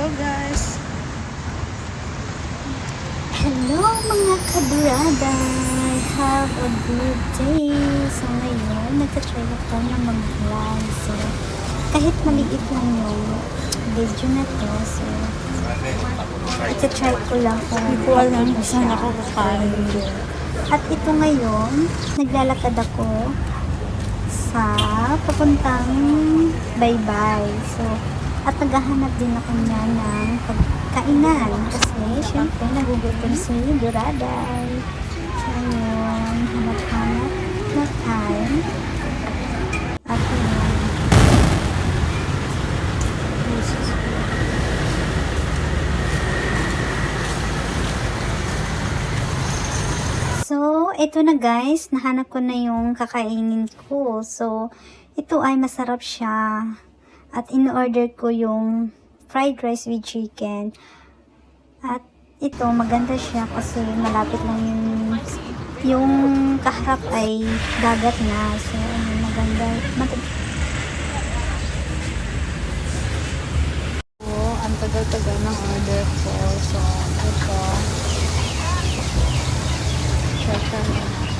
Hello guys! Hello mga kabrada! Have a good day! So ngayon, nagtatry ako ng mag-vlog. So, kahit maliit lang yung video na to. So, itatry ko lang kung Hindi ko alam kung saan ako kakain. At ito ngayon, naglalakad ako sa papuntang Baybay. So, at naghahanap din ako niya ng pagkainan kasi syempre nagugutom si Doraday. So, ayun, hanap-hanap na time. At yun. So, ito na guys, nahanap ko na yung kakainin ko. So, ito ay masarap siya. At in-order ko yung fried rice with chicken. At ito, maganda siya kasi malapit lang yung kaharap ay dagat na. So, maganda. Ang tagal-tagal ng order ko. So, ito. Check namin.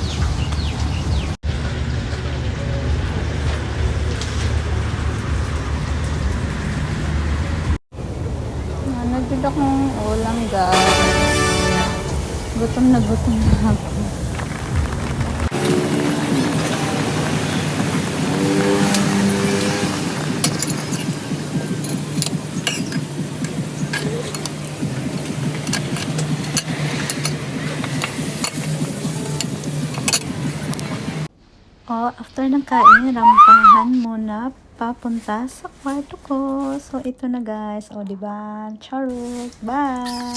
Nagdala akong ulam guys. Gutom na ako. After ng kain, rampahan muna papunta sa kwarto ko. So, ito na guys. Diba? Charot. Bye!